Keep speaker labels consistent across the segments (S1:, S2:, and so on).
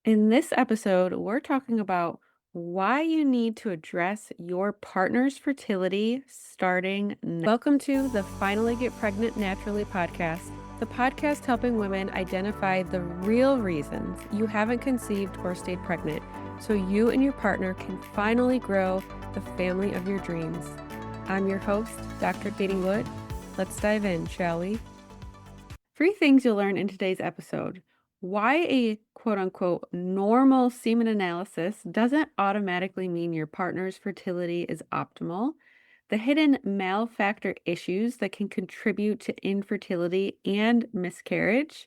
S1: In this episode, we're talking about why you need to address your partner's fertility starting now. Welcome to the Finally Get Pregnant Naturally podcast, the podcast helping women identify the real reasons you haven't conceived or stayed pregnant so you and your partner can finally grow the family of your dreams. I'm your host, Dr. Katie Wood. Let's dive in, shall we? 3 things you'll learn in today's episode. Why a quote-unquote normal semen analysis doesn't automatically mean your partner's fertility is optimal. The hidden male factor issues that can contribute to infertility and miscarriage.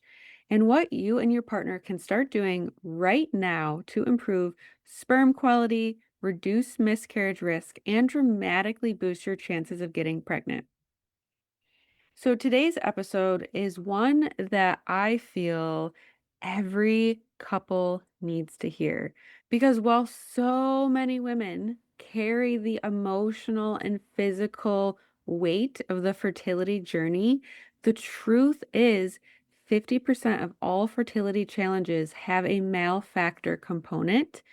S1: And what you and your partner can start doing right now to improve sperm quality, reduce miscarriage risk, and dramatically boost your chances of getting pregnant. So today's episode is one that I feel every couple needs to hear because while so many women carry the emotional and physical weight of the fertility journey, the truth is 50% of all fertility challenges have a male factor component,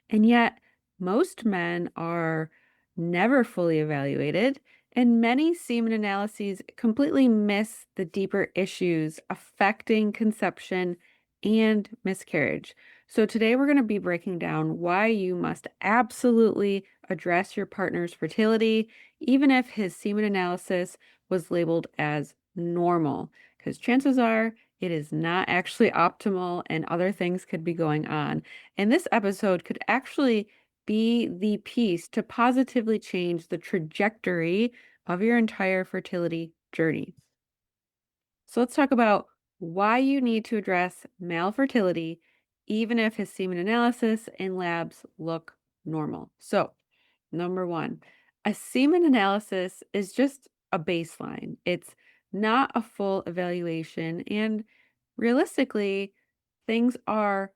S1: and yet most men are never fully evaluated and many semen analyses completely miss the deeper issues affecting conception and miscarriage. So, today we're going to be breaking down why you must absolutely address your partner's fertility, even if his semen analysis was labeled as normal, because chances are it is not actually optimal and other things could be going on. And this episode could actually be the piece to positively change the trajectory of your entire fertility journey. So let's talk about why you need to address male fertility, even if his semen analysis and labs look normal. So, number one, a semen analysis is just a baseline. It's not a full evaluation. And realistically, things are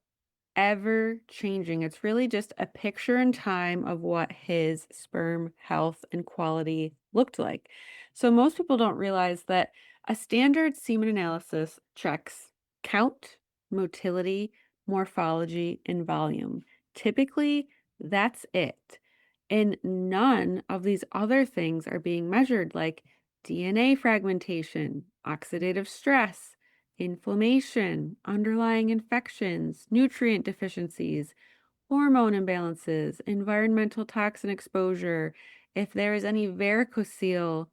S1: ever changing. It's really just a picture in time of what his sperm health and quality looked like. So most people don't realize that a standard semen analysis checks count, motility, morphology, and volume. Typically, that's it. And none of these other things are being measured, like DNA fragmentation, oxidative stress, inflammation, underlying infections, nutrient deficiencies, hormone imbalances, environmental toxin exposure, if there is any varicocele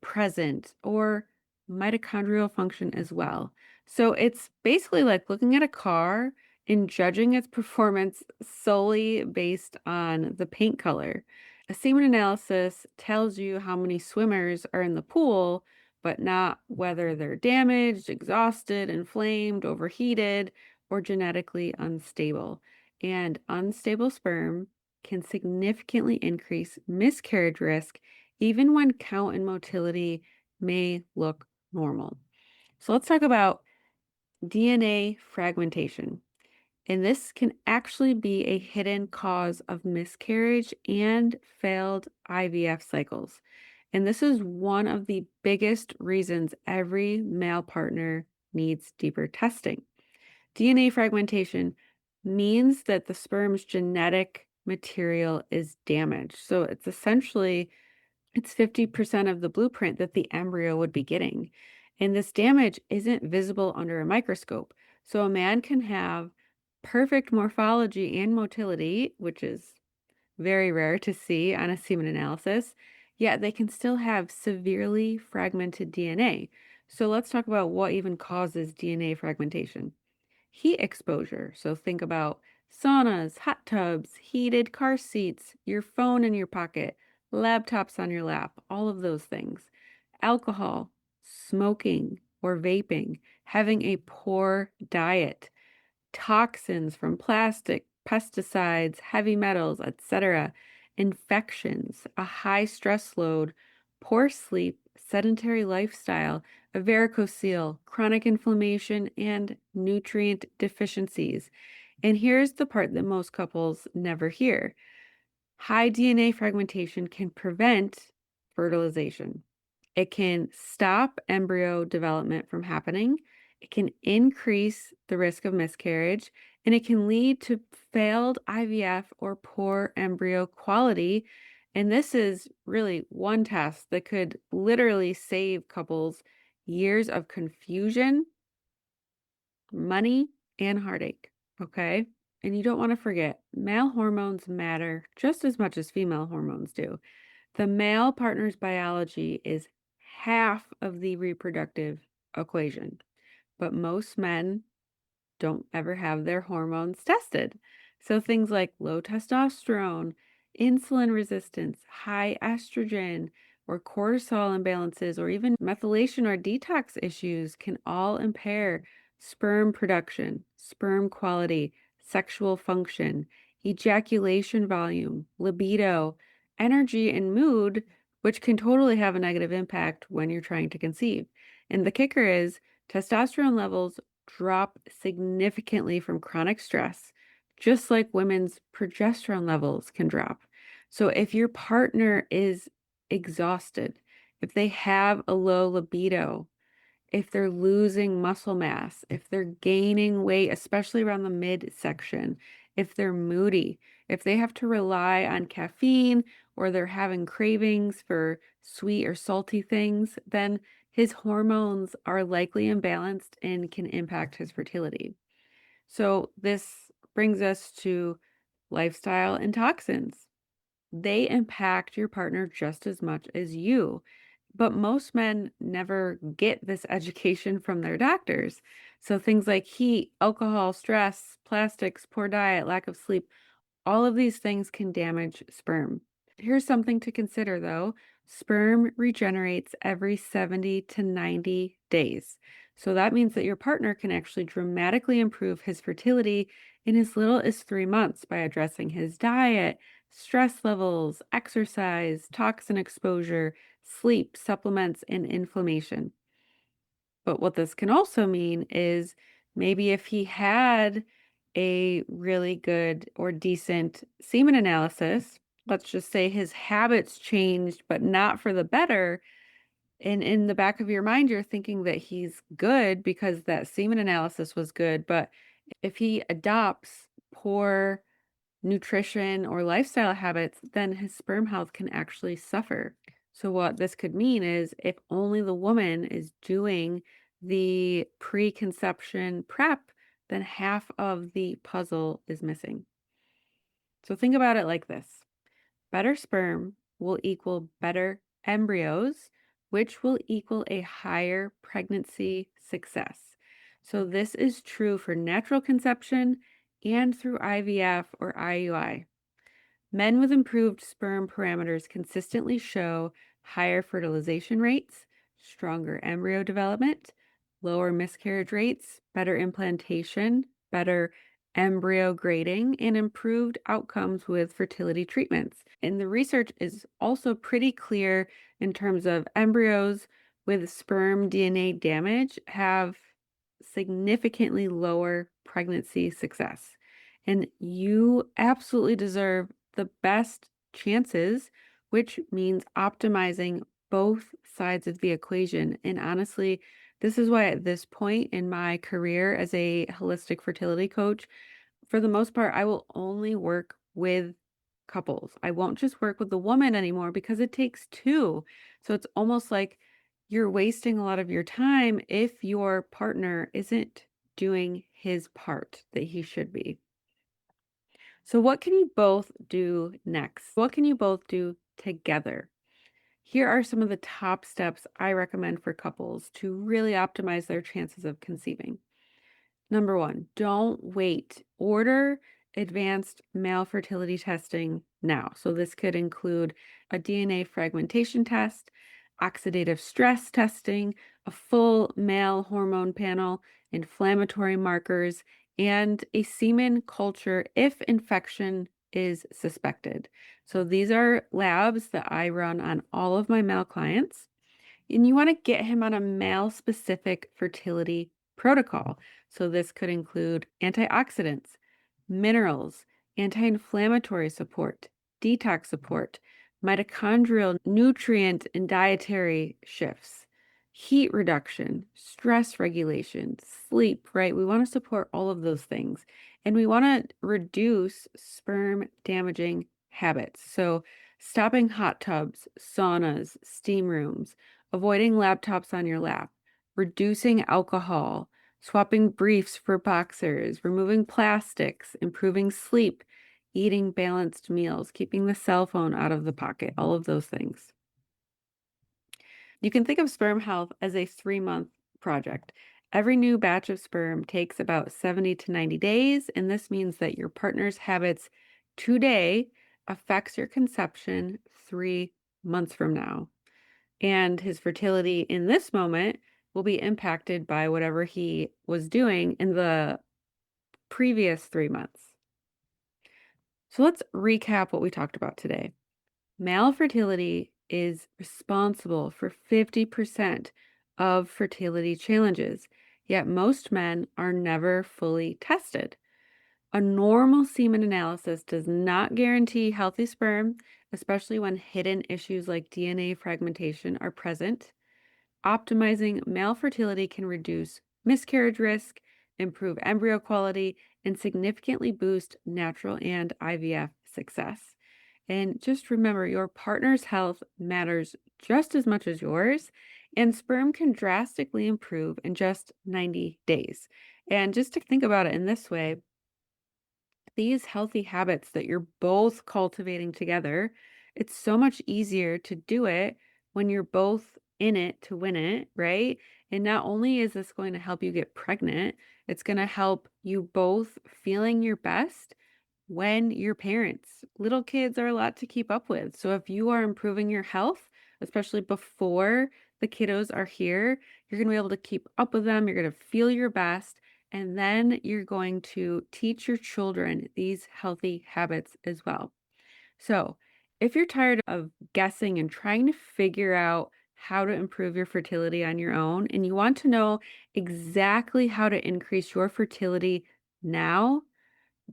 S1: present, or mitochondrial function as well. So it's basically like looking at a car and judging its performance solely based on the paint color. A semen analysis tells you how many swimmers are in the pool, but not whether they're damaged, exhausted, inflamed, overheated, or genetically unstable. And unstable sperm can significantly increase miscarriage risk even when count and motility may look normal. So let's talk about DNA fragmentation. And this can actually be a hidden cause of miscarriage and failed IVF cycles. And this is one of the biggest reasons every male partner needs deeper testing. DNA fragmentation means that the sperm's genetic material is damaged. So it's 50% of the blueprint that the embryo would be getting. And this damage isn't visible under a microscope. So a man can have perfect morphology and motility, which is very rare to see on a semen analysis, yet they can still have severely fragmented DNA. So let's talk about what even causes DNA fragmentation. Heat exposure. So think about saunas, hot tubs, heated car seats, your phone in your pocket, laptops on your lap, all of those things. Alcohol, smoking or vaping, having a poor diet, toxins from plastic, pesticides, heavy metals, etc., infections, a high stress load, poor sleep, sedentary lifestyle, a varicocele, chronic inflammation, and nutrient deficiencies. And here's the part that most couples never hear. High DNA fragmentation can prevent fertilization. It can stop embryo development from happening. It can increase the risk of miscarriage, and it can lead to failed IVF or poor embryo quality. And this is really one test that could literally save couples years of confusion, money, and heartache. Okay. And you don't want to forget, male hormones matter just as much as female hormones do. The male partner's biology is half of the reproductive equation, but most men don't ever have their hormones tested. So things like low testosterone, insulin resistance, high estrogen, or cortisol imbalances, or even methylation or detox issues can all impair sperm production, sperm quality, sexual function, ejaculation volume, libido, energy, and mood, which can totally have a negative impact when you're trying to conceive. And the kicker is testosterone levels drop significantly from chronic stress, just like women's progesterone levels can drop. So if your partner is exhausted, if they have a low libido, if they're losing muscle mass, if they're gaining weight, especially around the midsection, if they're moody, if they have to rely on caffeine or they're having cravings for sweet or salty things, then his hormones are likely imbalanced and can impact his fertility. So this brings us to lifestyle and toxins. They impact your partner just as much as you. But most men never get this education from their doctors. So things like heat, alcohol, stress, plastics, poor diet, lack of sleep, all of these things can damage sperm. Here's something to consider though. Sperm regenerates every 70 to 90 days. So that means that your partner can actually dramatically improve his fertility in as little as 3 months by addressing his diet, stress levels, exercise, toxin exposure, sleep, supplements, and inflammation. But what this can also mean is maybe if he had a really good or decent semen analysis, let's just say his habits changed, but not for the better. And in the back of your mind, you're thinking that he's good because that semen analysis was good. But if he adopts poor nutrition or lifestyle habits, then his sperm health can actually suffer. So, what this could mean is if only the woman is doing the preconception prep, then half of the puzzle is missing. So, think about it like this: better sperm will equal better embryos, which will equal a higher pregnancy success. So, this is true for natural conception and through IVF or IUI. Men with improved sperm parameters consistently show higher fertilization rates, stronger embryo development, lower miscarriage rates, better implantation, better embryo grading, and improved outcomes with fertility treatments. And the research is also pretty clear in terms of embryos with sperm DNA damage have significantly lower pregnancy success. And you absolutely deserve the best chances, which means optimizing both sides of the equation. And honestly, this is why at this point in my career as a holistic fertility coach, for the most part, I will only work with couples. I won't just work with the woman anymore because it takes two. So it's almost like you're wasting a lot of your time if your partner isn't doing his part that he should be. So, what can you both do next? What can you both do together? Here are some of the top steps I recommend for couples to really optimize their chances of conceiving. Number one, don't wait. Order advanced male fertility testing now. So, this could include a DNA fragmentation test, oxidative stress testing, a full male hormone panel, inflammatory markers, and a semen culture if infection is suspected. So, these are labs that I run on all of my male clients. And you want to get him on a male specific fertility protocol. So, this could include antioxidants, minerals, anti inflammatory support, detox support, mitochondrial nutrient and dietary shifts, heat reduction, stress regulation, sleep, right? We want to support all of those things. And we want to reduce sperm damaging habits. So, stopping hot tubs, saunas, steam rooms, avoiding laptops on your lap, reducing alcohol, swapping briefs for boxers, removing plastics, improving sleep, eating balanced meals, keeping the cell phone out of the pocket, all of those things. You can think of sperm health as a 3-month project. Every new batch of sperm takes about 70 to 90 days, and this means that your partner's habits today affects your conception 3 months from now. And his fertility in this moment will be impacted by whatever he was doing in the previous 3 months. So let's recap what we talked about today. Male fertility is responsible for 50% of fertility challenges, yet most men are never fully tested. A normal semen analysis does not guarantee healthy sperm, especially when hidden issues like DNA fragmentation are present. Optimizing male fertility can reduce miscarriage risk, improve embryo quality, and significantly boost natural and IVF success. And just remember, your partner's health matters just as much as yours, and sperm can drastically improve in just 90 days. And just to think about it in this way, these healthy habits that you're both cultivating together, it's so much easier to do it when you're both in it to win it, right? And not only is this going to help you get pregnant, it's going to help you both feeling your best when you're parents. Little kids are a lot to keep up with. So if you are improving your health, especially before the kiddos are here, you're going to be able to keep up with them. You're going to feel your best. And then you're going to teach your children these healthy habits as well. So if you're tired of guessing and trying to figure out how to improve your fertility on your own, and you want to know exactly how to increase your fertility now,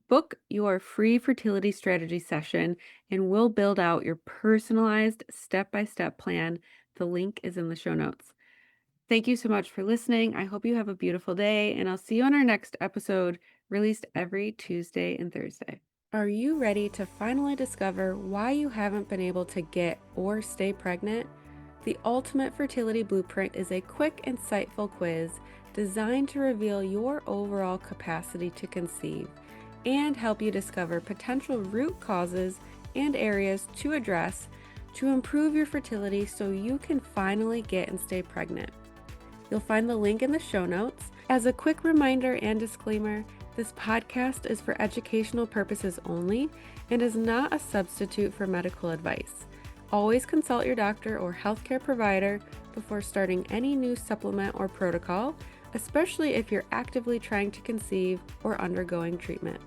S1: book your free fertility strategy session and we'll build out your personalized step-by-step plan. The link is in the show notes. Thank you so much for listening. I hope you have a beautiful day, and I'll see you on our next episode, released every Tuesday and Thursday. Are you ready to finally discover why you haven't been able to get or stay pregnant? The Ultimate Fertility Blueprint is a quick, insightful quiz designed to reveal your overall capacity to conceive and help you discover potential root causes and areas to address to improve your fertility so you can finally get and stay pregnant. You'll find the link in the show notes. As a quick reminder and disclaimer, this podcast is for educational purposes only and is not a substitute for medical advice. Always consult your doctor or healthcare provider before starting any new supplement or protocol, especially if you're actively trying to conceive or undergoing treatment.